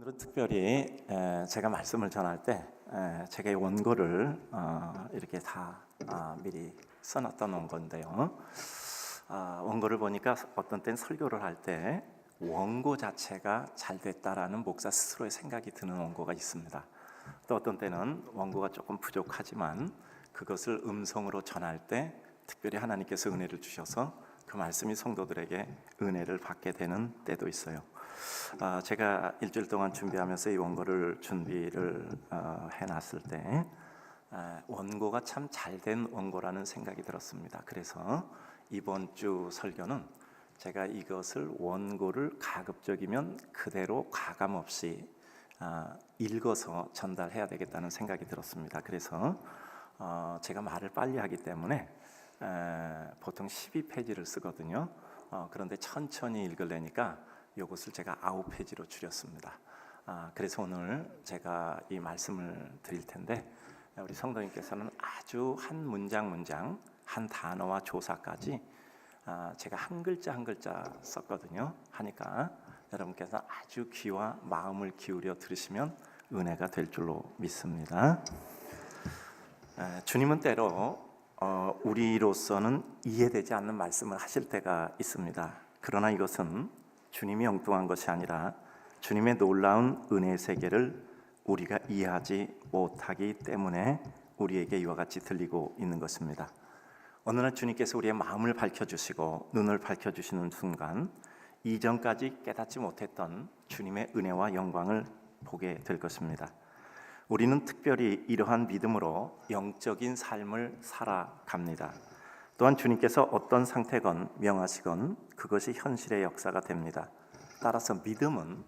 오늘은 특별히 제가 말씀을 전할 때 제가 이 원고를 이렇게 다 미리 써놨던 원고인데요. 원고를 보니까 어떤 때는 설교를 할 때 원고 자체가 잘 됐다라는 목사 스스로의 생각이 드는 원고가 있습니다. 또 어떤 때는 원고가 조금 부족하지만 그것을 음성으로 전할 때 특별히 하나님께서 은혜를 주셔서 그 말씀이 성도들에게 은혜를 받게 되는 때도 있어요. 제가 일주일 동안 준비하면서 이 원고를 준비를 해놨을 때 원고가 참 잘된 원고라는 생각이 들었습니다. 그래서 이번 주 설교는 제가 이것을 원고를 가급적이면 그대로 가감 없이 읽어서 전달해야 되겠다는 생각이 들었습니다. 그래서 제가 말을 빨리 하기 때문에 보통 12페이지를 쓰거든요. 그런데 천천히 읽으려니까 이것을 제가 9페이지로 줄였습니다. 그래서 오늘 제가 이 말씀을 드릴 텐데 우리 성도님께서는 아주 한 문장 문장 한 단어와 조사까지 제가 한 글자 한 글자 썼거든요. 하니까 여러분께서 아주 귀와 마음을 기울여 들으시면 은혜가 될 줄로 믿습니다. 주님은 때로 우리로서는 이해되지 않는 말씀을 하실 때가 있습니다. 그러나 이것은 주님이 엉뚱한 것이 아니라 주님의 놀라운 은혜의 세계를 우리가 이해하지 못하기 때문에 우리에게 이와 같이 들리고 있는 것입니다. 어느 날 주님께서 우리의 마음을 밝혀주시고 눈을 밝혀주시는 순간 이전까지 깨닫지 못했던 주님의 은혜와 영광을 보게 될 것입니다. 우리는 특별히 이러한 믿음으로 영적인 삶을 살아갑니다. 또한 주님께서 어떤 상태건 명하시건 그것이 현실의 역사가 됩니다. 따라서 믿음은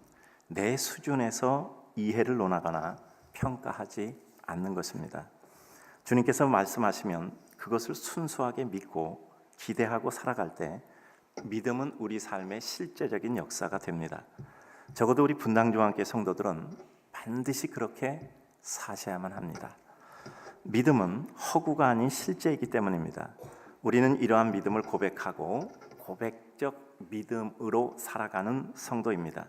내 수준에서 이해를 논하거나 평가하지 않는 것입니다. 주님께서 말씀하시면 그것을 순수하게 믿고 기대하고 살아갈 때 믿음은 우리 삶의 실제적인 역사가 됩니다. 적어도 우리 분당중앙교회 성도들은 반드시 그렇게 사셔야만 합니다. 믿음은 허구가 아닌 실제이기 때문입니다. 우리는 이러한 믿음을 고백하고 고백적 믿음으로 살아가는 성도입니다.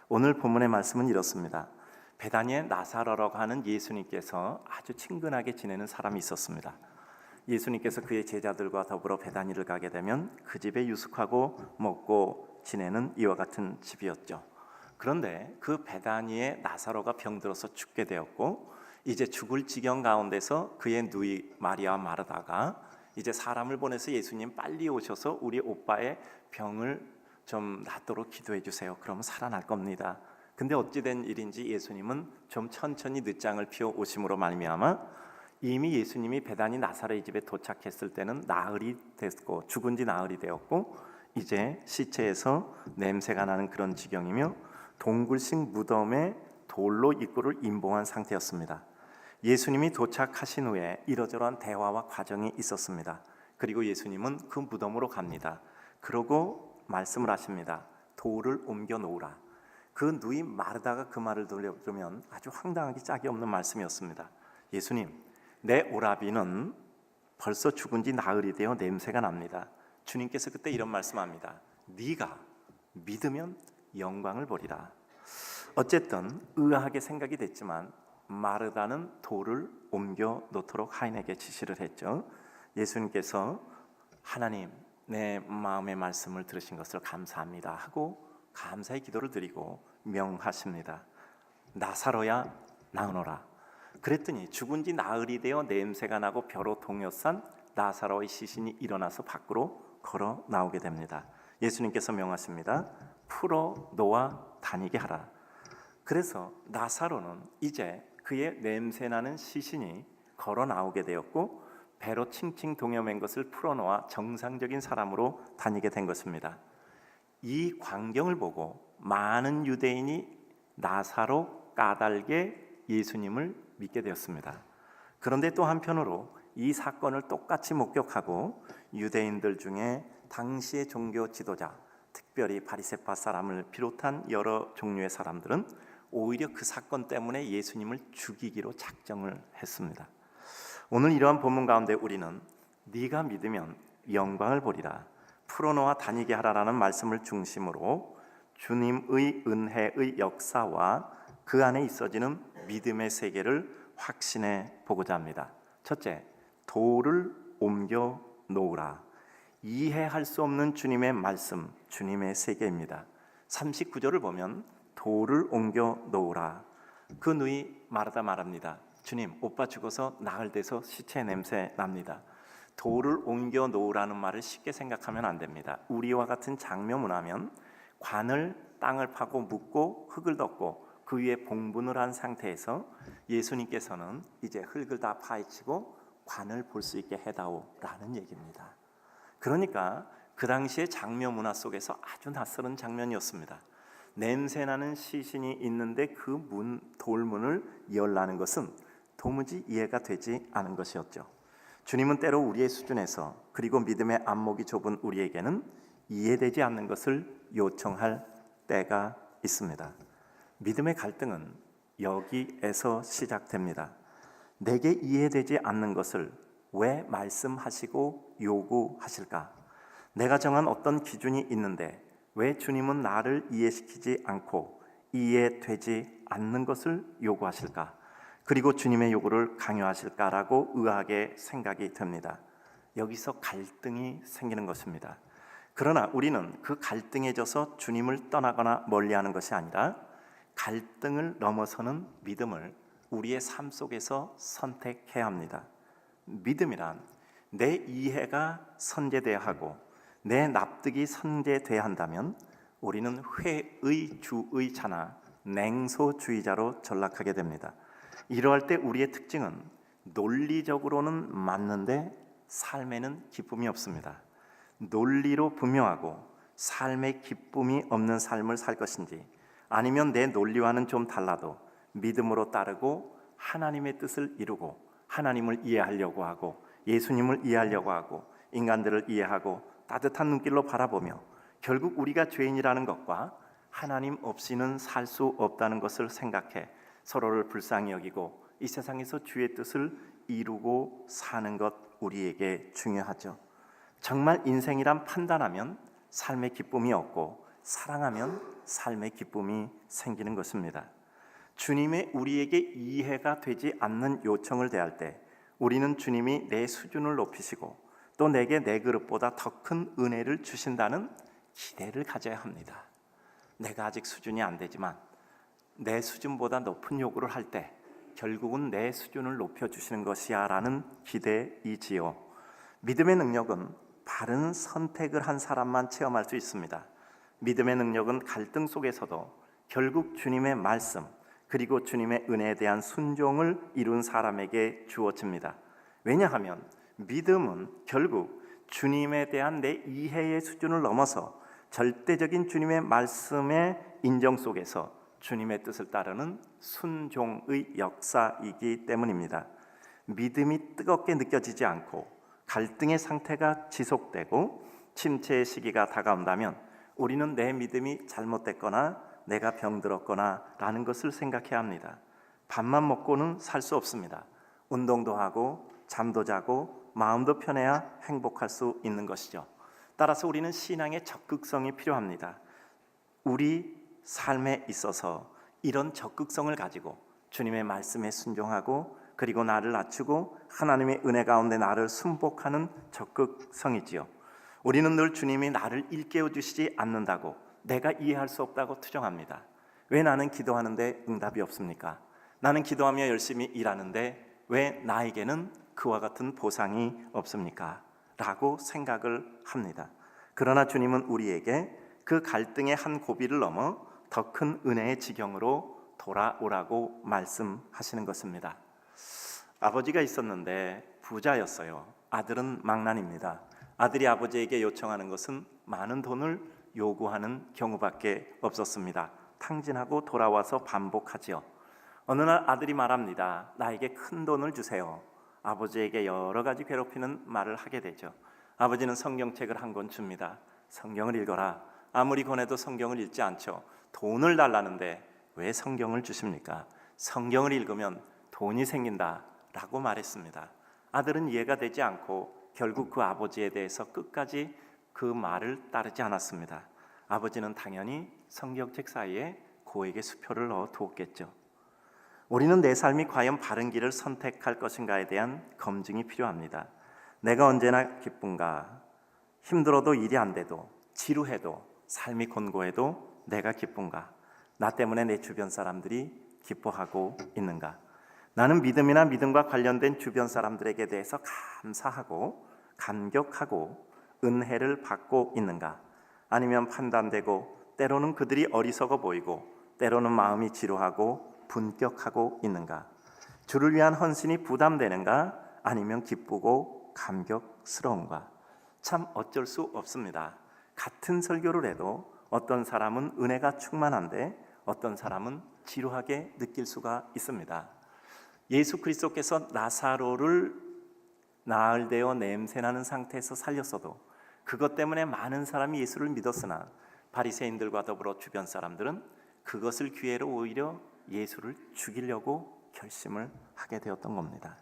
오늘 본문의 말씀은 이렇습니다. 베다니의 나사로라고 하는 예수님께서 아주 친근하게 지내는 사람이 있었습니다. 예수님께서 그의 제자들과 더불어 베다니를 가게 되면 그 집에 유숙하고 먹고 지내는 이와 같은 집이었죠. 그런데 그 베다니의 나사로가 병들어서 죽게 되었고 이제 죽을 지경 가운데서 그의 누이 마리아와 마르다가 이제 사람을 보내서 예수님 빨리 오셔서 우리 오빠의 병을 좀 낫도록 기도해 주세요. 그러면 살아날 겁니다. 근데 어찌된 일인지 예수님은 좀 천천히 늦장을 피워 오심으로 말미암아 이미 예수님이 베다니 나사로의 집에 도착했을 때는 나흘이 됐고 죽은 지 나흘이 되었고 이제 시체에서 냄새가 나는 그런 지경이며 동굴식 무덤에 돌로 입구를 임봉한 상태였습니다. 예수님이 도착하신 후에 이러저러한 대화와 과정이 있었습니다. 그리고 예수님은 그 무덤으로 갑니다. 그러고 말씀을 하십니다. 돌을 옮겨 놓으라. 그 누이 마르다가 그 말을 들으면 아주 황당하기 짝이 없는 말씀이었습니다. 예수님, 내 오라비는 벌써 죽은 지 나흘이 되어 냄새가 납니다. 주님께서 그때 이런 말씀합니다. 네가 믿으면 영광을 보리라. 어쨌든 의아하게 생각이 됐지만 마르다는 돌을 옮겨 놓도록 하인에게 지시를 했죠. 예수님께서 하나님, 내 마음의 말씀을 들으신 것을 감사합니다 하고 감사의 기도를 드리고 명하십니다. 나사로야 나으노라. 그랬더니 죽은 지 나흘이 되어 냄새가 나고 벼로 동요싼 나사로의 시신이 일어나서 밖으로 걸어 나오게 됩니다. 예수님께서 명하십니다. 풀어 놓아 다니게 하라. 그래서 나사로는 이제 그의 냄새나는 시신이 걸어 나오게 되었고 배로 칭칭 동여맨 것을 풀어놓아 정상적인 사람으로 다니게 된 것입니다. 이 광경을 보고 많은 유대인이 나사로 까닭에 예수님을 믿게 되었습니다. 그런데 또 한편으로 이 사건을 똑같이 목격하고 유대인들 중에 당시의 종교 지도자, 특별히 바리새파 사람을 비롯한 여러 종류의 사람들은 오히려 그 사건 때문에 예수님을 죽이기로 작정을 했습니다. 오늘 이러한 본문 가운데 우리는 네가 믿으면 영광을 보리라, 풀어놓아 다니게 하라라는 말씀을 중심으로 주님의 은혜의 역사와 그 안에 있어지는 믿음의 세계를 확신해 보고자 합니다. 첫째, 돌을 옮겨 놓으라. 이해할 수 없는 주님의 말씀, 주님의 세계입니다. 39절을 보면 돌을 옮겨 놓으라. 그 누이 말하다 말합니다. 주님, 오빠 죽어서 나흘 돼서 시체 냄새 납니다. 돌을 옮겨 놓으라는 말을 쉽게 생각하면 안 됩니다. 우리와 같은 장묘문화면 관을 땅을 파고 묻고 흙을 덮고 그 위에 봉분을 한 상태에서 예수님께서는 이제 흙을 다 파헤치고 관을 볼 수 있게 해다오라는 얘기입니다. 그러니까 그 당시의 장묘문화 속에서 아주 낯설은 장면이었습니다. 냄새나는 시신이 있는데 그 돌문을 열라는 것은 도무지 이해가 되지 않은 것이었죠. 주님은 때로 우리의 수준에서, 그리고 믿음의 안목이 좁은 우리에게는 이해되지 않는 것을 요청할 때가 있습니다. 믿음의 갈등은 여기에서 시작됩니다. 내게 이해되지 않는 것을 왜 말씀하시고 요구하실까? 내가 정한 어떤 기준이 있는데 왜 주님은 나를 이해시키지 않고 이해되지 않는 것을 요구하실까? 그리고 주님의 요구를 강요하실까라고 의아하게 생각이 됩니다. 여기서 갈등이 생기는 것입니다. 그러나 우리는 그 갈등에 져서 주님을 떠나거나 멀리하는 것이 아니라 갈등을 넘어서는 믿음을 우리의 삶 속에서 선택해야 합니다. 믿음이란 내 이해가 선제돼야 하고 내 납득이 선제돼야 한다면 우리는 회의주의자나 냉소주의자로 전락하게 됩니다. 이러할 때 우리의 특징은 논리적으로는 맞는데 삶에는 기쁨이 없습니다. 논리로 분명하고 삶에 기쁨이 없는 삶을 살 것인지, 아니면 내 논리와는 좀 달라도 믿음으로 따르고 하나님의 뜻을 이루고 하나님을 이해하려고 하고 예수님을 이해하려고 하고 인간들을 이해하고 따뜻한 눈길로 바라보며 결국 우리가 죄인이라는 것과 하나님 없이는 살 수 없다는 것을 생각해 서로를 불쌍히 여기고 이 세상에서 주의 뜻을 이루고 사는 것, 우리에게 중요하죠. 정말 인생이란 판단하면 삶의 기쁨이 없고 사랑하면 삶의 기쁨이 생기는 것입니다. 주님의 우리에게 이해가 되지 않는 요청을 대할 때 우리는 주님이 내 수준을 높이시고 또 내게 내 그릇보다 더 큰 은혜를 주신다는 기대를 가져야 합니다. 내가 아직 수준이 안 되지만 내 수준보다 높은 요구를 할 때 결국은 내 수준을 높여주시는 것이야 라는 기대이지요. 믿음의 능력은 바른 선택을 한 사람만 체험할 수 있습니다. 믿음의 능력은 갈등 속에서도 결국 주님의 말씀 그리고 주님의 은혜에 대한 순종을 이룬 사람에게 주어집니다. 왜냐하면 믿음은 결국 주님에 대한 내 이해의 수준을 넘어서 절대적인 주님의 말씀의 인정 속에서 주님의 뜻을 따르는 순종의 역사이기 때문입니다. 믿음이 뜨겁게 느껴지지 않고 갈등의 상태가 지속되고 침체의 시기가 다가온다면 우리는 내 믿음이 잘못됐거나 내가 병들었거나 라는 것을 생각해야 합니다. 밥만 먹고는 살 수 없습니다. 운동도 하고 잠도 자고 마음도 편해야 행복할 수 있는 것이죠. 따라서 우리는 신앙의 적극성이 필요합니다. 우리 삶에 있어서 이런 적극성을 가지고 주님의 말씀에 순종하고 그리고 나를 낮추고 하나님의 은혜 가운데 나를 순복하는 적극성이지요. 우리는 늘 주님이 나를 일깨워 주시지 않는다고, 내가 이해할 수 없다고 투정합니다. 왜 나는 기도하는데 응답이 없습니까? 나는 기도하며 열심히 일하는데 왜 나에게는 그와 같은 보상이 없습니까? 라고 생각을 합니다. 그러나 주님은 우리에게 그 갈등의 한 고비를 넘어 더 큰 은혜의 지경으로 돌아오라고 말씀하시는 것입니다. 아버지가 있었는데 부자였어요. 아들은 망난입니다. 아들이 아버지에게 요청하는 것은 많은 돈을 요구하는 경우밖에 없었습니다. 탕진하고 돌아와서 반복하지요. 어느 날 아들이 말합니다. 나에게 큰 돈을 주세요. 아버지에게 여러 가지 괴롭히는 말을 하게 되죠. 아버지는 성경책을 한 권 줍니다. 성경을 읽어라. 아무리 권해도 성경을 읽지 않죠. 돈을 달라는데 왜 성경을 주십니까? 성경을 읽으면 돈이 생긴다 라고 말했습니다. 아들은 이해가 되지 않고 결국 그 아버지에 대해서 끝까지 그 말을 따르지 않았습니다. 아버지는 당연히 성경책 사이에 고에게 수표를 넣어 두었겠죠. 우리는 내 삶이 과연 바른 길을 선택할 것인가에 대한 검증이 필요합니다. 내가 언제나 기쁜가? 힘들어도 일이 안 돼도, 지루해도, 삶이 곤고해도 내가 기쁜가? 나 때문에 내 주변 사람들이 기뻐하고 있는가? 나는 믿음이나 믿음과 관련된 주변 사람들에게 대해서 감사하고 감격하고 은혜를 받고 있는가? 아니면 판단되고 때로는 그들이 어리석어 보이고 때로는 마음이 지루하고 분격하고 있는가? 주를 위한 헌신이 부담되는가? 아니면 기쁘고 감격스러운가? 참 어쩔 수 없습니다. 같은 설교를 해도 어떤 사람은 은혜가 충만한데 어떤 사람은 지루하게 느낄 수가 있습니다. 예수 그리스도께서 나사로를 나을 되어 냄새나는 상태에서 살렸어도 그것 때문에 많은 사람이 예수를 믿었으나 바리새인들과 더불어 주변 사람들은 그것을 기회로 오히려 예수를 죽이려고 결심을 하게 되었던 겁니다.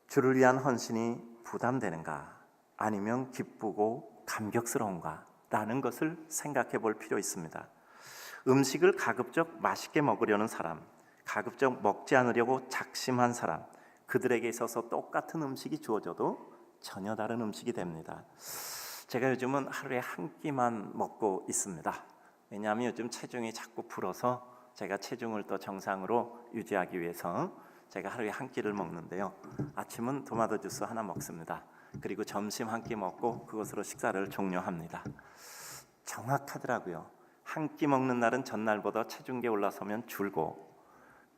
주를 위한 헌신이 부담되는가? 아니면 기쁘고 감격스러운가? 라는 것을 생각해 볼 필요 있습니다. 음식을 가급적 맛있게 먹으려는 사람, 가급적 먹지 않으려고 작심한 사람, 그들에게 있어서 똑같은 음식이 주어져도 전혀 다른 음식이 됩니다. 제가 요즘은 하루에 한 끼만 먹고 있습니다. 왜냐하면 요즘 체중이 자꾸 불어서 제가 체중을 더 정상으로 유지하기 위해서 제가 하루에 한 끼를 먹는데요. 아침은 토마토 주스 하나 먹습니다. 그리고 점심 한 끼 먹고 그것으로 식사를 종료합니다. 정확하더라고요. 한 끼 먹는 날은 전날보다 체중계 올라서면 줄고,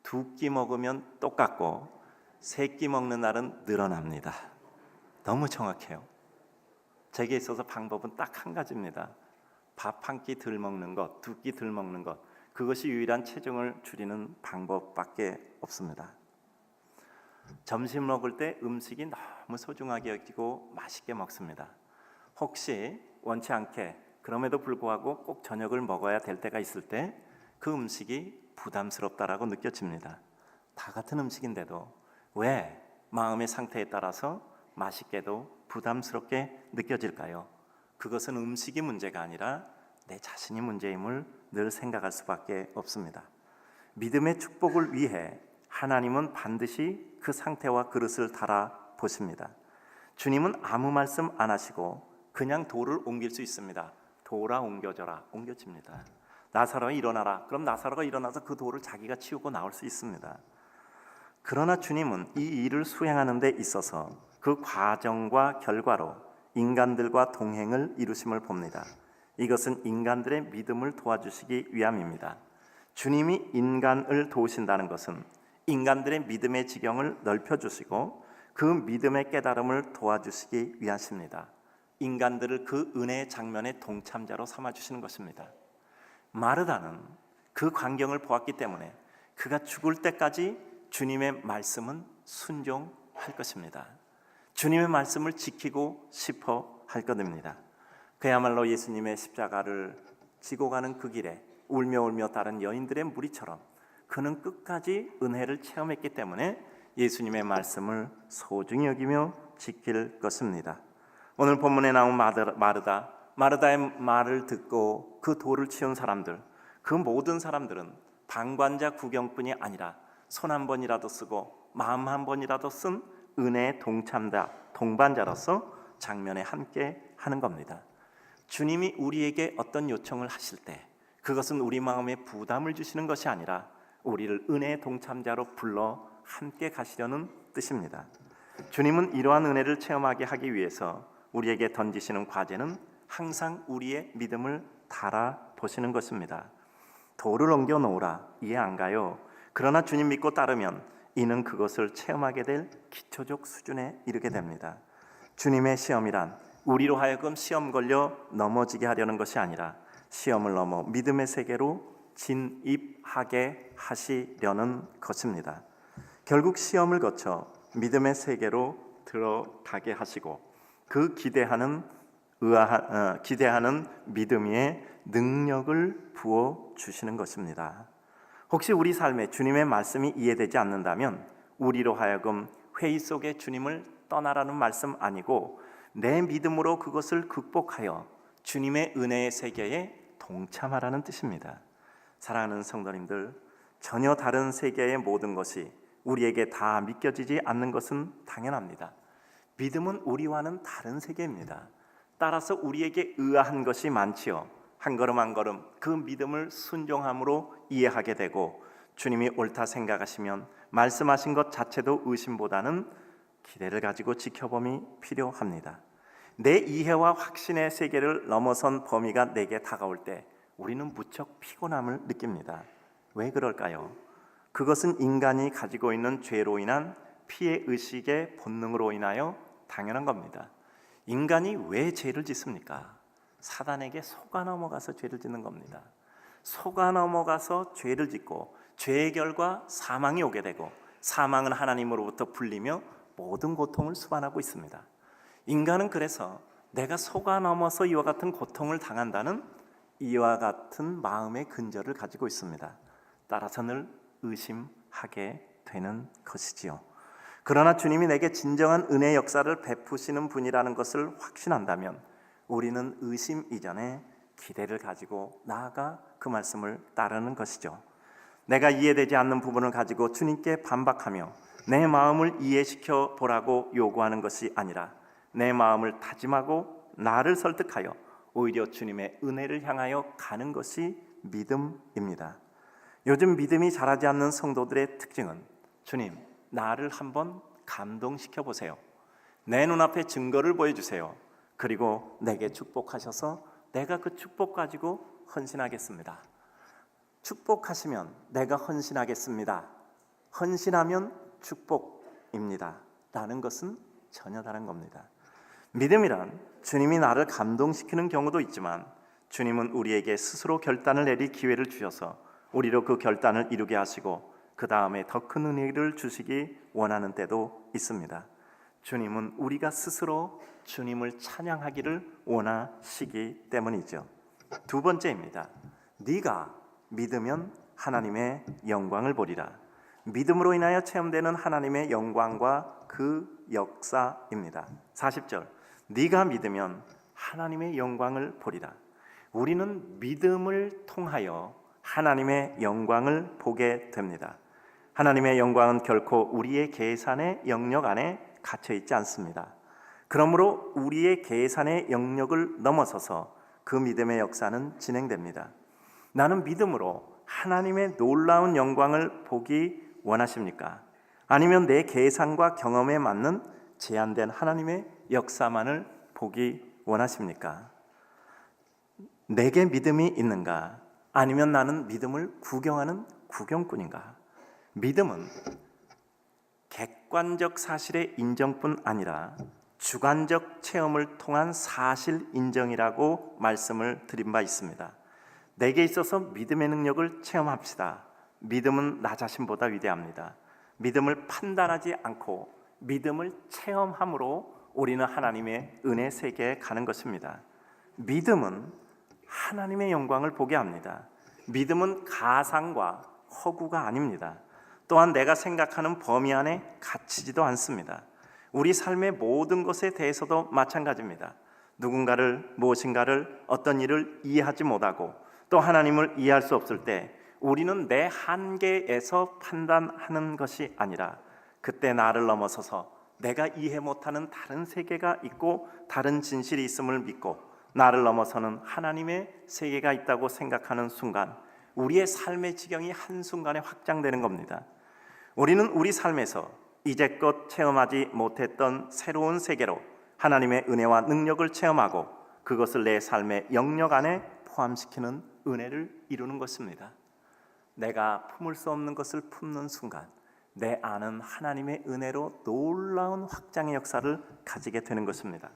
두 끼 먹으면 똑같고, 세 끼 먹는 날은 늘어납니다. 너무 정확해요. 제게 있어서 방법은 딱 한 가지입니다. 밥 한 끼 덜 먹는 것, 두 끼 덜 먹는 것, 그것이 유일한 체중을 줄이는 방법밖에 없습니다. 점심 먹을 때 음식이 너무 소중하게 여기고 맛있게 먹습니다. 혹시 원치 않게 그럼에도 불구하고 꼭 저녁을 먹어야 될 때가 있을 때 그 음식이 부담스럽다라고 느껴집니다. 다 같은 음식인데도 왜 마음의 상태에 따라서 맛있게도 부담스럽게 느껴질까요? 그것은 음식이 문제가 아니라 내 자신이 문제임을 늘 생각할 수밖에 없습니다. 믿음의 축복을 위해 하나님은 반드시 그 상태와 그릇을 달아 보십니다. 주님은 아무 말씀 안 하시고 그냥 돌을 옮길 수 있습니다. 돌아 옮겨져라, 옮겨집니다. 나사로가 일어나라, 그럼 나사로가 일어나서 그 돌을 자기가 치우고 나올 수 있습니다. 그러나 주님은 이 일을 수행하는 데 있어서 그 과정과 결과로 인간들과 동행을 이루심을 봅니다. 이것은 인간들의 믿음을 도와주시기 위함입니다. 주님이 인간을 도우신다는 것은 인간들의 믿음의 지경을 넓혀주시고 그 믿음의 깨달음을 도와주시기 위하십니다. 인간들을 그 은혜의 장면의 동참자로 삼아주시는 것입니다. 마르다는 그 광경을 보았기 때문에 그가 죽을 때까지 주님의 말씀은 순종할 것입니다. 주님의 말씀을 지키고 싶어 할 것입니다. 그야말로 예수님의 십자가를 지고 가는 그 길에 울며 울며 따른 여인들의 무리처럼 그는 끝까지 은혜를 체험했기 때문에 예수님의 말씀을 소중히 여기며 지킬 것입니다. 오늘 본문에 나온 마르다의 말을 듣고 그 돌을 치운 사람들, 그 모든 사람들은 방관자 구경뿐이 아니라 손 한 번이라도 쓰고 마음 한 번이라도 쓴 은혜의 동반자로서 장면에 함께 하는 겁니다. 주님이 우리에게 어떤 요청을 하실 때 그것은 우리 마음에 부담을 주시는 것이 아니라 우리를 은혜의 동참자로 불러 함께 가시려는 뜻입니다. 주님은 이러한 은혜를 체험하게 하기 위해서 우리에게 던지시는 과제는 항상 우리의 믿음을 달아보시는 것입니다. 돌을 옮겨 놓으라, 이해 안 가요? 그러나 주님 믿고 따르면 이는 그것을 체험하게 될 기초적 수준에 이르게 됩니다. 주님의 시험이란 우리로 하여금 시험 걸려 넘어지게 하려는 것이 아니라 시험을 넘어 믿음의 세계로 진입하게 하시려는 것입니다. 결국 시험을 거쳐 믿음의 세계로 들어가게 하시고 그 기대하는 믿음 위에 능력을 부어 주시는 것입니다. 혹시 우리 삶에 주님의 말씀이 이해되지 않는다면 우리로 하여금 회의 속에 주님을 떠나라는 말씀 아니고 내 믿음으로 그것을 극복하여 주님의 은혜의 세계에 동참하라는 뜻입니다. 사랑하는 성도님들, 전혀 다른 세계의 모든 것이 우리에게 다 믿겨지지 않는 것은 당연합니다. 믿음은 우리와는 다른 세계입니다. 따라서 우리에게 의아한 것이 많지요. 한 걸음 한 걸음 그 믿음을 순종함으로 이해하게 되고, 주님이 옳다 생각하시면 말씀하신 것 자체도 의심보다는 기대를 가지고 지켜봄이 필요합니다. 내 이해와 확신의 세계를 넘어선 범위가 내게 다가올 때 우리는 무척 피곤함을 느낍니다. 왜 그럴까요? 그것은 인간이 가지고 있는 죄로 인한 피해의식의 본능으로 인하여 당연한 겁니다. 인간이 왜 죄를 짓습니까? 사단에게 속아 넘어가서 죄를 짓는 겁니다. 속아 넘어가서 죄를 짓고 죄의 결과 사망이 오게 되고, 사망은 하나님으로부터 불리며 모든 고통을 수반하고 있습니다. 인간은 그래서 내가 속아 넘어서 이와 같은 고통을 당한다는 이와 같은 마음의 근절을 가지고 있습니다. 따라서 늘 의심하게 되는 것이지요. 그러나 주님이 내게 진정한 은혜의 역사를 베푸시는 분이라는 것을 확신한다면 우리는 의심 이전에 기대를 가지고 나아가 그 말씀을 따르는 것이죠. 내가 이해되지 않는 부분을 가지고 주님께 반박하며 내 마음을 이해시켜 보라고 요구하는 것이 아니라, 내 마음을 다짐하고 나를 설득하여 오히려 주님의 은혜를 향하여 가는 것이 믿음입니다. 요즘 믿음이 자라지 않는 성도들의 특징은, 주님, 나를 한번 감동시켜 보세요. 내 눈앞에 증거를 보여주세요. 그리고 내게 축복하셔서 내가 그 축복 가지고 헌신하겠습니다. 축복하시면 내가 헌신하겠습니다. 헌신하면 축복입니다. 라는 것은 전혀 다른 겁니다. 믿음이란 주님이 나를 감동시키는 경우도 있지만, 주님은 우리에게 스스로 결단을 내릴 기회를 주셔서 우리로 그 결단을 이루게 하시고 그 다음에 더 큰 은혜를 주시기 원하는 때도 있습니다. 주님은 우리가 스스로 주님을 찬양하기를 원하시기 때문이죠. 두 번째입니다. 네가 믿으면 하나님의 영광을 보리라. 믿음으로 인하여 체험되는 하나님의 영광과 그 역사입니다. 40절, 네가 믿으면 하나님의 영광을 보리라. 우리는 믿음을 통하여 하나님의 영광을 보게 됩니다. 하나님의 영광은 결코 우리의 계산의 영역 안에 갇혀 있지 않습니다. 그러므로 우리의 계산의 영역을 넘어서서 그 믿음의 역사는 진행됩니다. 나는 믿음으로 하나님의 놀라운 영광을 보기 원하십니까? 아니면 내 계산과 경험에 맞는 제한된 하나님의 역사만을 보기 원하십니까? 내게 믿음이 있는가? 아니면 나는 믿음을 구경하는 구경꾼인가? 믿음은 객관적 사실의 인정뿐 아니라 주관적 체험을 통한 사실 인정이라고 말씀을 드린 바 있습니다. 내게 있어서 믿음의 능력을 체험합시다. 믿음은 나 자신보다 위대합니다. 믿음을 판단하지 않고 믿음을 체험함으로 우리는 하나님의 은혜 세계에 가는 것입니다. 믿음은 하나님의 영광을 보게 합니다. 믿음은 가상과 허구가 아닙니다. 또한 내가 생각하는 범위 안에 갇히지도 않습니다. 우리 삶의 모든 것에 대해서도 마찬가지입니다. 누군가를, 무엇인가를, 어떤 일을 이해하지 못하고 또 하나님을 이해할 수 없을 때 우리는 내 한계에서 판단하는 것이 아니라, 그때 나를 넘어서서 내가 이해 못하는 다른 세계가 있고 다른 진실이 있음을 믿고 나를 넘어서는 하나님의 세계가 있다고 생각하는 순간 우리의 삶의 지경이 한순간에 확장되는 겁니다. 우리는 우리 삶에서 이제껏 체험하지 못했던 새로운 세계로 하나님의 은혜와 능력을 체험하고 그것을 내 삶의 영역 안에 포함시키는 은혜를 이루는 것입니다. 내가 품을 수 없는 것을 품는 순간 내 안은 하나님의 은혜로 놀라운 확장의 역사를 가지게 되는 것입니다.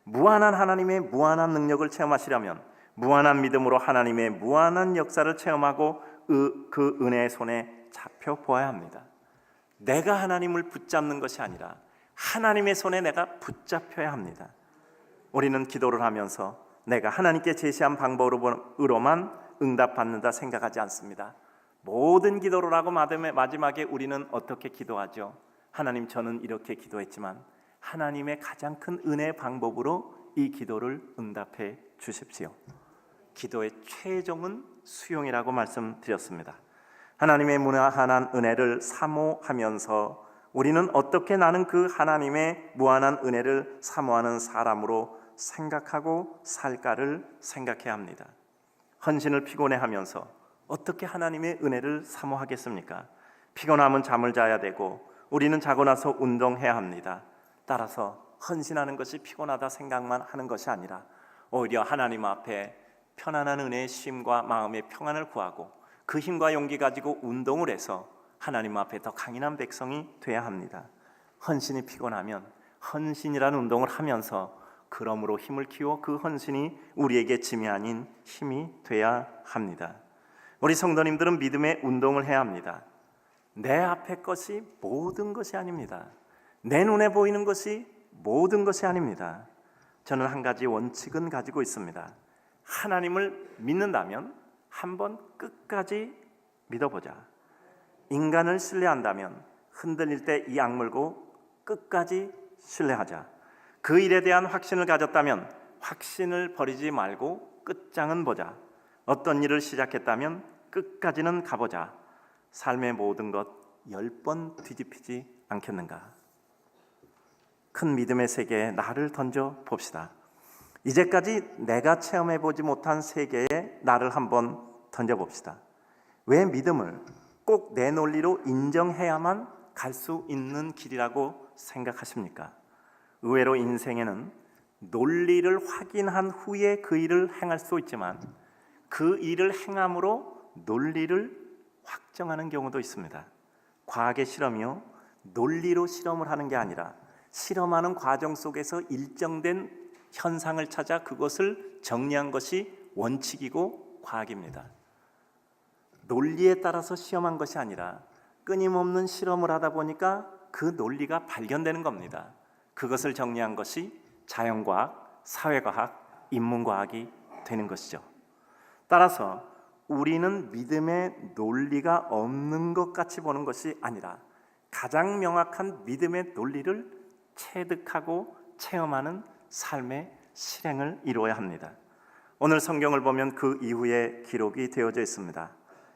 무한한 하나님의 무한한 능력을 체험하시려면 무한한 믿음으로 하나님의 무한한 역사를 체험하고 그 은혜의 손에 잡혀 보아야 합니다. 내가 하나님을 붙잡는 것이 아니라 하나님의 손에 내가 붙잡혀야 합니다. 우리는 기도를 하면서 내가 하나님께 제시한 방법으로만 응답받는다 생각하지 않습니다. 모든 기도를 하고 마지막에 우리는 어떻게 기도하죠? 하나님, 저는 이렇게 기도했지만 하나님의 가장 큰 은혜의 방법으로 이 기도를 응답해 주십시오. 기도의 최종은 수용이라고 말씀드렸습니다. 하나님의 무한한 은혜를 사모하면서 우리는 어떻게 나는 그 하나님의 무한한 은혜를 사모하는 사람으로 생각하고 살까를 생각해야 합니다. 헌신을 피곤해하면서 어떻게 하나님의 은혜를 사모하겠습니까? 피곤하면 잠을 자야 되고 우리는 자고 나서 운동해야 합니다. 따라서 헌신하는 것이 피곤하다 생각만 하는 것이 아니라 오히려 하나님 앞에 편안한 은혜의 쉼과 마음의 평안을 구하고 그 힘과 용기 가지고 운동을 해서 하나님 앞에 더 강인한 백성이 돼야 합니다. 헌신이 피곤하면 헌신이라는 운동을 하면서 그러므로 힘을 키워 그 헌신이 우리에게 짐이 아닌 힘이 돼야 합니다. 우리 성도님들은 믿음의 운동을 해야 합니다. 내 앞의 것이 모든 것이 아닙니다. 내 눈에 보이는 것이 모든 것이 아닙니다. 저는 한 가지 원칙은 가지고 있습니다. 하나님을 믿는다면 한번 끝까지 믿어보자. 인간을 신뢰한다면 흔들릴 때 이 악물고 끝까지 신뢰하자. 그 일에 대한 확신을 가졌다면 확신을 버리지 말고 끝장은 보자. 어떤 일을 시작했다면 끝까지는 가보자. 삶의 모든 것 10번 뒤집히지 않겠는가? 큰 믿음의 세계에 나를 던져 봅시다. 이제까지 내가 체험해보지 못한 세계에 나를 한번 던져봅시다. 왜 믿음을 꼭 내 논리로 인정해야만 갈 수 있는 길이라고 생각하십니까? 의외로 인생에는 논리를 확인한 후에 그 일을 행할 수 있지만 그 일을 행함으로 논리를 확정하는 경우도 있습니다. 과학의 실험이요, 논리로 실험을 하는 게 아니라 실험하는 과정 속에서 일정된 현상을 찾아 그것을 정리한 것이 원칙이고 과학입니다. 논리에 따라서 시험한 것이 아니라 끊임없는 실험을 하다 보니까 그 논리가 발견되는 겁니다. 그것을 정리한 것이 자연과학, 사회과학, 인문과학이 되는 것이죠. 따라서 우리는 믿음의 논리가 없는 것 같이 보는 것이 아니라 가장 명확한 믿음의 논리를 체득하고 체험하는 삶의 실행을 이루어야 합니다. 오늘 성경을 보면 그 이후에 기록이 되어져 있습니다.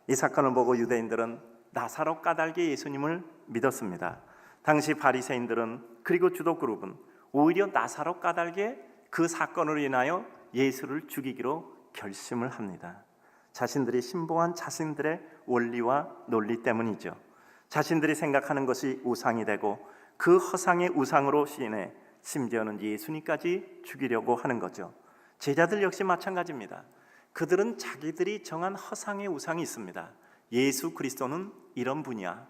이 사건을 보고 유대인들은 나사로 까닭에 예수님을 믿었습니다. 당시 바리새인들은 그리고 주도그룹은 오히려 나사로 까닭에 그 사건으로 인하여 예수를 죽이기로 결심을 합니다. 자신들이 신봉한 자신들의 원리와 논리 때문이죠. 자신들이 생각하는 것이 우상이 되고 그 허상의 우상으로 인해 심지어는 예수님까지 죽이려고 하는 거죠. 제자들 역시 마찬가지입니다. 그들은 자기들이 정한 허상의 우상이 있습니다. 예수 그리스도는 이런 분이야.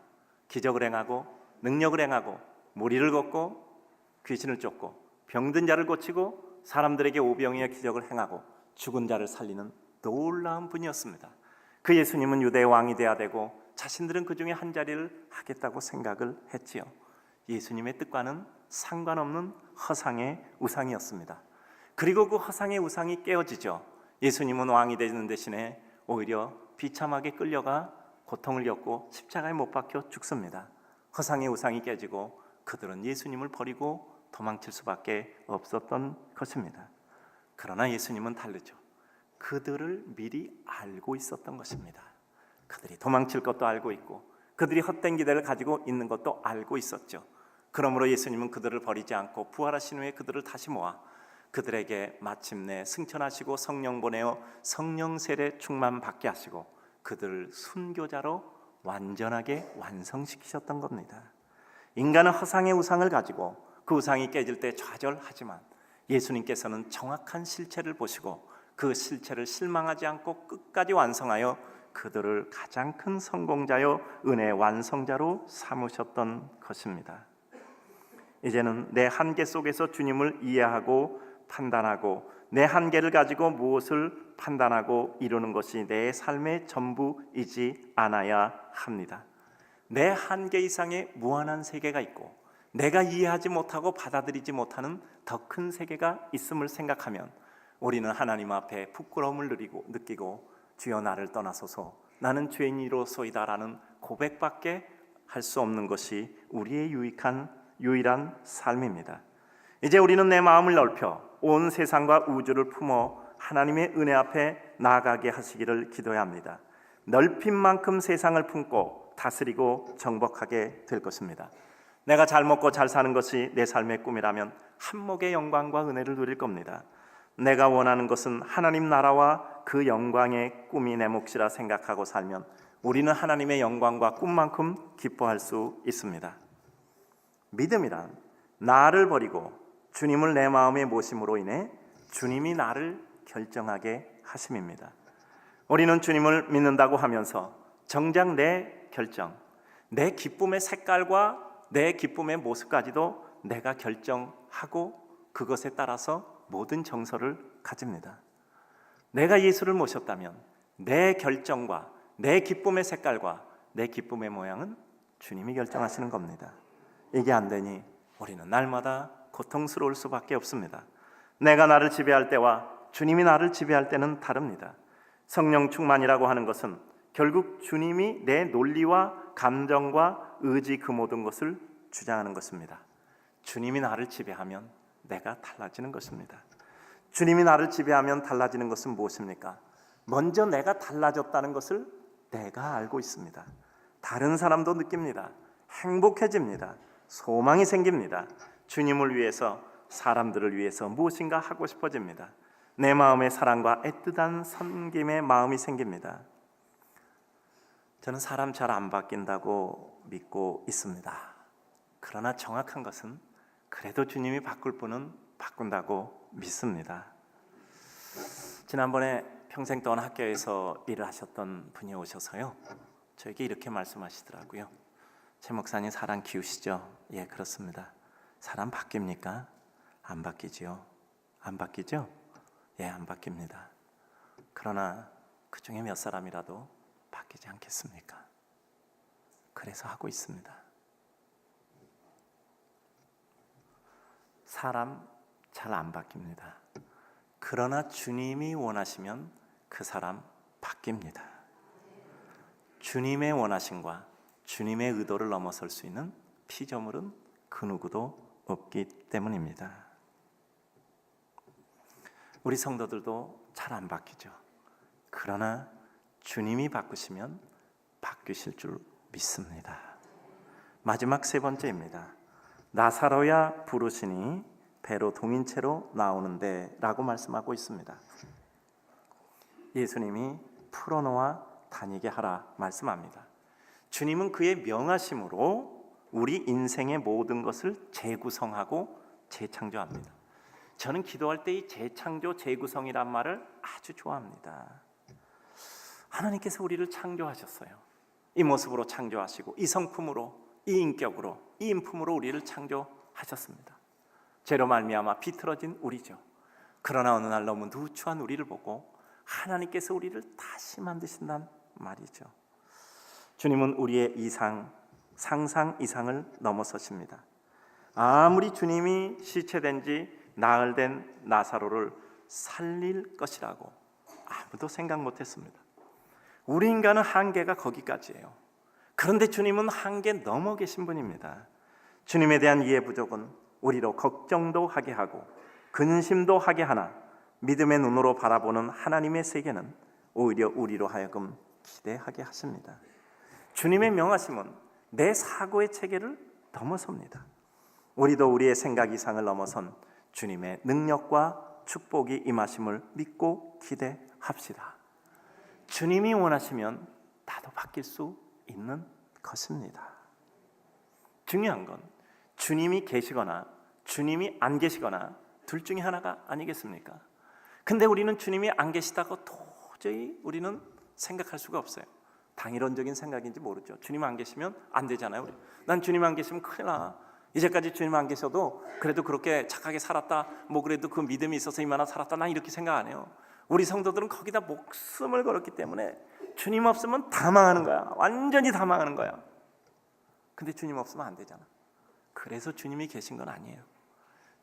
기적을 행하고 능력을 행하고 무리를 걷고 귀신을 쫓고 병든 자를 고치고 사람들에게 오병이어 기적을 행하고 죽은 자를 살리는 놀라운 분이었습니다. 그 예수님은 유대의 왕이 돼야 되고 자신들은 그 중에 한 자리를 하겠다고 생각을 했지요. 예수님의 뜻과는 상관없는 허상의 우상이었습니다. 그리고 그 허상의 우상이 깨어지죠. 예수님은 왕이 되는 대신에 오히려 비참하게 끌려가 고통을 겪고 십자가에 못 박혀 죽습니다. 허상의 우상이 깨지고 그들은 예수님을 버리고 도망칠 수밖에 없었던 것입니다. 그러나 예수님은 다르죠. 그들을 미리 알고 있었던 것입니다. 그들이 도망칠 것도 알고 있고 그들이 헛된 기대를 가지고 있는 것도 알고 있었죠. 그러므로 예수님은 그들을 버리지 않고 부활하신 후에 그들을 다시 모아 그들에게 마침내 승천하시고 성령 보내어 성령 세례 충만 받게 하시고 그들을 순교자로 완전하게 완성시키셨던 겁니다. 인간은 허상의 우상을 가지고 그 우상이 깨질 때 좌절하지만 예수님께서는 정확한 실체를 보시고 그 실체를 실망하지 않고 끝까지 완성하여 그들을 가장 큰 성공자요 은혜의 완성자로 삼으셨던 것입니다. 이제는 내 한계 속에서 주님을 이해하고 판단하고 내 한계를 가지고 무엇을 판단하고 이루는 것이 내 삶의 전부이지 않아야 합니다. 내 한계 이상의 무한한 세계가 있고 내가 이해하지 못하고 받아들이지 못하는 더 큰 세계가 있음을 생각하면 우리는 하나님 앞에 부끄러움을 느끼고 주여 나를 떠나소서 나는 죄인이로소이다라는 고백밖에 할 수 없는 것이 우리의 유일한 삶입니다. 이제 우리는 내 마음을 넓혀 온 세상과 우주를 품어 하나님의 은혜 앞에 나아가게 하시기를 기도해야 합니다. 넓힌 만큼 세상을 품고 다스리고 정복하게 될 것입니다. 내가 잘 먹고 잘 사는 것이 내 삶의 꿈이라면 한몫의 영광과 은혜를 누릴 겁니다. 내가 원하는 것은 하나님 나라와 그 영광의 꿈이 내 몫이라 생각하고 살면 우리는 하나님의 영광과 꿈만큼 기뻐할 수 있습니다. 믿음이란 나를 버리고 주님을 내 마음에 모심으로 인해 주님이 나를 결정하게 하심입니다. 우리는 주님을 믿는다고 하면서 정작 내 결정, 내 기쁨의 색깔과 내 기쁨의 모습까지도 내가 결정하고 그것에 따라서 모든 정서를 가집니다. 내가 예수를 모셨다면 내 결정과 내 기쁨의 색깔과 내 기쁨의 모양은 주님이 결정하시는 겁니다. 이게 안 되니 우리는 날마다 고통스러울 수밖에 없습니다. 내가 나를 지배할 때와 주님이 나를 지배할 때는 다릅니다. 성령 충만이라고 하는 것은 결국 주님이 내 논리와 감정과 의지 그 모든 것을 주장하는 것입니다. 주님이 나를 지배하면 내가 달라지는 것입니다. 주님이 나를 지배하면 달라지는 것은 무엇입니까? 먼저 내가 달라졌다는 것을 내가 알고 있습니다. 다른 사람도 느낍니다. 행복해집니다. 소망이 생깁니다. 주님을 위해서, 사람들을 위해서 무엇인가 하고 싶어집니다. 내 마음의 사랑과 애틋한 섬김의 마음이 생깁니다. 저는 사람 잘 안 바뀐다고 믿고 있습니다. 그러나 정확한 것은 그래도 주님이 바꿀 분은 바꾼다고 믿습니다. 지난번에 평생 동안 학교에서 일을 하셨던 분이 오셔서요, 저에게 이렇게 말씀하시더라고요. 최 목사님 사람 키우시죠? 예, 그렇습니다. 사람 바뀝니까? 안 바뀌지요. 안 바뀌죠? 예, 안 바뀝니다. 그러나 그 중에 몇 사람이라도 바뀌지 않겠습니까? 그래서 하고 있습니다. 사람 잘 안 바뀝니다. 그러나 주님이 원하시면 그 사람 바뀝니다. 주님의 원하심과 주님의 의도를 넘어설 수 있는 피조물은 그 누구도 없기 때문입니다. 우리 성도들도 잘 안 바뀌죠. 그러나 주님이 바꾸시면 바뀌실 줄 믿습니다. 마지막 세 번째입니다. 나사로야 부르시니 배로 동인채로 나오는데 라고 말씀하고 있습니다. 예수님이 풀어놓아 다니게 하라 말씀합니다. 주님은 그의 명하심으로 우리 인생의 모든 것을 재구성하고 재창조합니다. 저는 기도할 때 이 재창조, 재구성이란 말을 아주 좋아합니다. 하나님께서 우리를 창조하셨어요. 이 모습으로 창조하시고 이 성품으로, 이 인격으로, 이 인품으로 우리를 창조하셨습니다. 죄로 말미암아 비틀어진 우리죠. 그러나 어느 날 너무 누추한 우리를 보고 하나님께서 우리를 다시 만드신단 말이죠. 주님은 우리의 상상 이상을 넘어서십니다. 아무리 주님이 시체된 지 나흘 된 나사로를 살릴 것이라고 아무도 생각 못했습니다. 우리 인간은 한계가 거기까지예요. 그런데 주님은 한계 넘어 계신 분입니다. 주님에 대한 이해 부족은 우리로 걱정도 하게 하고 근심도 하게 하나 믿음의 눈으로 바라보는 하나님의 세계는 오히려 우리로 하여금 기대하게 하십니다. 주님의 명하심은 내 사고의 체계를 넘어섭니다. 우리도 우리의 생각 이상을 넘어선 주님의 능력과 축복이 임하심을 믿고 기대합시다. 주님이 원하시면 나도 바뀔 수 있는 것입니다. 중요한 건 주님이 계시거나 주님이 안 계시거나 둘 중에 하나가 아니겠습니까? 근데 우리는 주님이 안 계시다고 도저히 우리는 생각할 수가 없어요. 당이론적인 생각인지 모르죠. 주님 안 계시면 안 되잖아요. 난 주님 안 계시면 큰일 나. 이제까지 주님 안 계셔도 그래도 그렇게 착하게 살았다, 뭐 그래도 그 믿음이 있어서 이만한 살았다, 난 이렇게 생각 안 해요. 우리 성도들은 거기다 목숨을 걸었기 때문에 주님 없으면 다 망하는 거야. 완전히 다 망하는 거야. 근데 주님 없으면 안 되잖아. 그래서 주님이 계신 건 아니에요.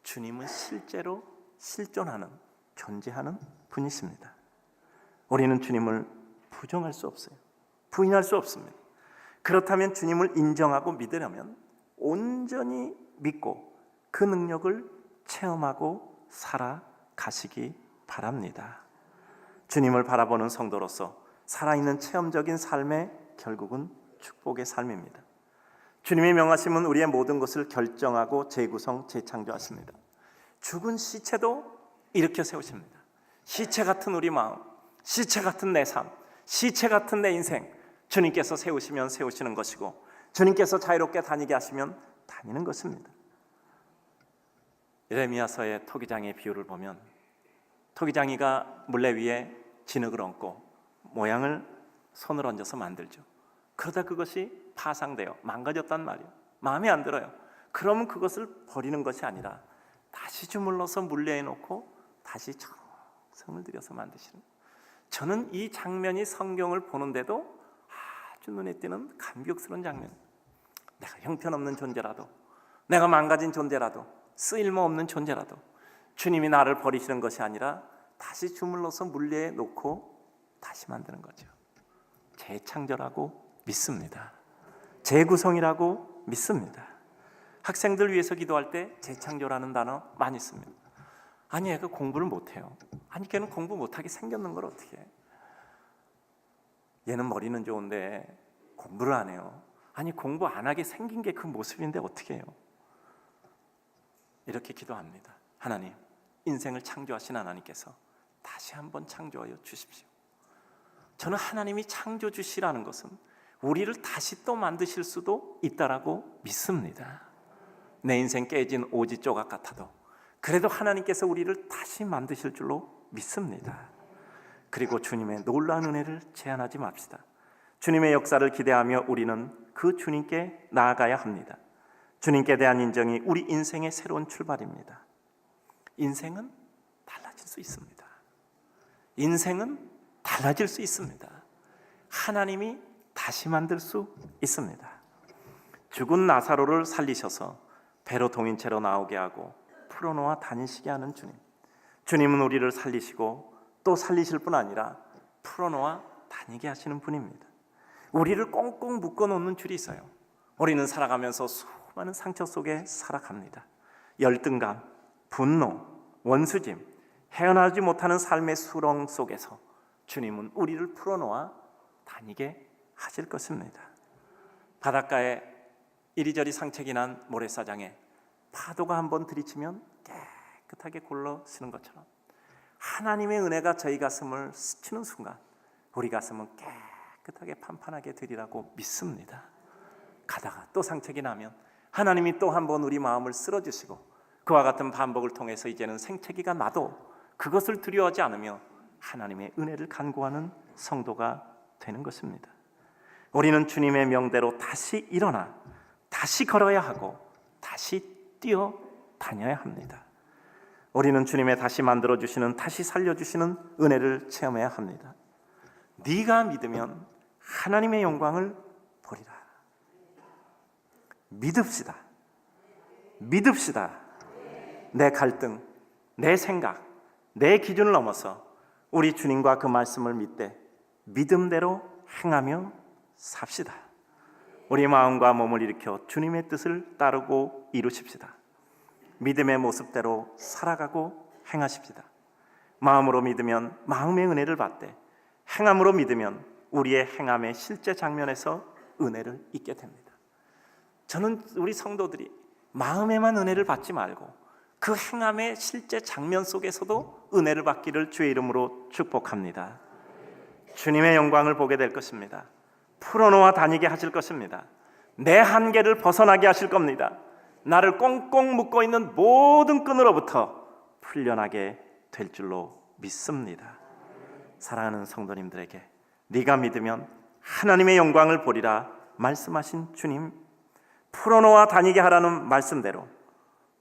주님은 실제로 실존하는, 존재하는 분이십니다. 우리는 주님을 부정할 수 없어요. 부인할 수 없습니다. 그렇다면 주님을 인정하고 믿으려면 온전히 믿고 그 능력을 체험하고 살아가시기 바랍니다. 주님을 바라보는 성도로서 살아있는 체험적인 삶의 결국은 축복의 삶입니다. 주님의 명하심은 우리의 모든 것을 결정하고 재구성, 재창조하십니다. 죽은 시체도 일으켜 세우십니다. 시체 같은 우리 마음, 시체 같은 내 삶, 시체 같은 내 인생, 주님께서 세우시면 세우시는 것이고, 주님께서 자유롭게 다니게 하시면 다니는 것입니다. 예레미야서의 토기장의 비유를 보면 토기장이가 물레 위에 진흙을 얹고 모양을 손을 얹어서 만들죠. 그러다 그것이 파상되어 망가졌단 말이에요. 마음에 안 들어요. 그러면 그것을 버리는 것이 아니라 다시 주물러서 물레에 놓고 다시 정성을 들여서 만드시는 거예요. 저는 이 장면이 성경을 보는데도 아주 눈에 띄는 감격스러운 장면. 내가 형편없는 존재라도, 내가 망가진 존재라도, 쓰일모없는 존재라도 주님이 나를 버리시는 것이 아니라 다시 주물러서 물레에 놓고 다시 만드는 거죠. 재창조라고 믿습니다. 재구성이라고 믿습니다. 학생들 위해서 기도할 때 재창조라는 단어 많이 씁니다. 아니, 애가 공부를 못해요. 아니, 걔는 공부 못하게 생겼는 걸 어떻게 해? 얘는 머리는 좋은데 공부를 안 해요. 아니, 공부 안 하게 생긴 게 그 모습인데 어떻게 해요? 이렇게 기도합니다. 하나님, 인생을 창조하신 하나님께서 다시 한번 창조하여 주십시오. 저는 하나님이 창조 주시라는 것은 우리를 다시 또 만드실 수도 있다라고 믿습니다. 내 인생 깨진 오지 조각 같아도 그래도 하나님께서 우리를 다시 만드실 줄로 믿습니다. 그리고 주님의 놀라운 은혜를 제한하지 맙시다. 주님의 역사를 기대하며 우리는 그 주님께 나아가야 합니다. 주님께 대한 인정이 우리 인생의 새로운 출발입니다. 인생은 달라질 수 있습니다. 인생은 달라질 수 있습니다. 하나님이 다시 만들 수 있습니다. 죽은 나사로를 살리셔서 배로 동인채로 나오게 하고 풀어놓아 다니시게 하는 주님. 주님은 우리를 살리시고 또 살리실 뿐 아니라 풀어놓아 다니게 하시는 분입니다. 우리를 꽁꽁 묶어놓는 줄이 있어요. 우리는 살아가면서 수많은 상처 속에 살아갑니다. 열등감, 분노, 원수짐, 헤어나지 못하는 삶의 수렁 속에서 주님은 우리를 풀어놓아 다니게 하실 것입니다. 바닷가에 이리저리 상책이 난 모래사장에 파도가 한번 들이치면 깨끗하게 골러쓰는 것처럼 하나님의 은혜가 저희 가슴을 스치는 순간 우리 가슴은 깨끗하게 판판하게 되리라고 믿습니다. 가다가 또 상책이 나면 하나님이 또 한번 우리 마음을 쓸어주시고 그와 같은 반복을 통해서 이제는 생채기가 나도 그것을 두려워하지 않으며 하나님의 은혜를 간구하는 성도가 되는 것입니다. 우리는 주님의 명대로 다시 일어나 다시 걸어야 하고 다시 뛰어 다녀야 합니다. 우리는 주님의 다시 만들어주시는, 다시 살려주시는 은혜를 체험해야 합니다. 네가 믿으면 하나님의 영광을 보리라. 믿읍시다. 믿읍시다. 내 갈등, 내 생각, 내 기준을 넘어서 우리 주님과 그 말씀을 믿되 믿음대로 행하며 삽시다. 우리 마음과 몸을 일으켜 주님의 뜻을 따르고 이루십시다. 믿음의 모습대로 살아가고 행하십시다. 마음으로 믿으면 마음의 은혜를 받되 행함으로 믿으면 우리의 행함의 실제 장면에서 은혜를 잊게 됩니다. 저는 우리 성도들이 마음에만 은혜를 받지 말고 그 행함의 실제 장면 속에서도 은혜를 받기를 주의 이름으로 축복합니다. 주님의 영광을 보게 될 것입니다. 풀어놓아 다니게 하실 것입니다. 내 한계를 벗어나게 하실 겁니다. 나를 꽁꽁 묶고 있는 모든 끈으로부터 풀려나게 될 줄로 믿습니다. 사랑하는 성도님들에게 네가 믿으면 하나님의 영광을 보리라 말씀하신 주님, 풀어놓아 다니게 하라는 말씀대로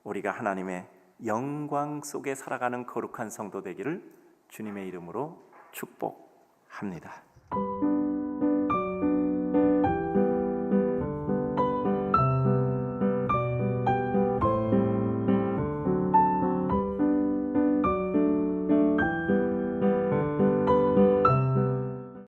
우리가 하나님의 영광 속에 살아가는 거룩한 성도 되기를 주님의 이름으로 축복합니다.